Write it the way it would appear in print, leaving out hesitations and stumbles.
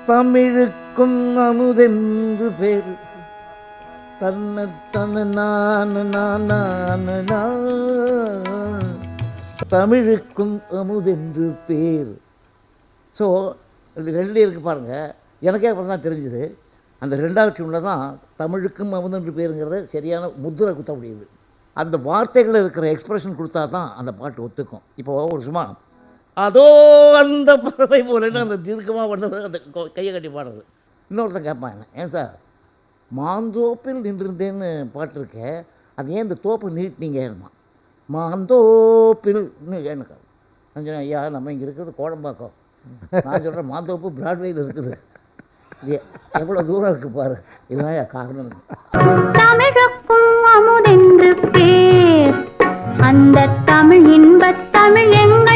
தமிழுக்கும் அமுதென்று பேர் தன்ன தமிழுக்கும் அமுதென்று பேர். ஸோ இது ரெண்டு இருக்குது பாருங்கள். எனக்கே அப்புறம் தான் தெரிஞ்சுது அந்த ரெண்டாவது டியூனில் தான் தமிழுக்கும் அமுதென்று பேருங்கிறத சரியான முத்திரை குத்த முடியுது. அந்த வார்த்தைகளில் இருக்கிற எக்ஸ்ப்ரெஷன் கொடுத்தா தான் அந்த பாட்டு ஒத்துக்கும். இப்போது ஒரு சும்மா அதோ அந்த பறவை போலன்னு அந்த தீர்க்கமாக பண்ணது அந்த கையை கட்டி பாடுறது. இன்னொருத்தன் கேட்பான் என்ன, ஏன் சார் மாந்தோப்பில் நின்றிருந்தேன்னு பாட்டு இருக்கேன், அது ஏன் இந்த தோப்பு நீட்டினீங்கம்மா? மாந்தோப்பில்னு எனக்கு கொஞ்சம் ஐயா, நம்ம இங்கே இருக்கிறது கோடம்பாக்கம். நான் சொல்கிறேன் மாந்தோப்பு பிராட்வேயில் இருக்குது. இது எவ்வளோ தூரம் இருக்குது பாரு. இதுதான் காரணம். தமிழுக்கும் அமுதென்று பேர், அந்த தமிழ் இன்பத் தமிழ் எங்கள்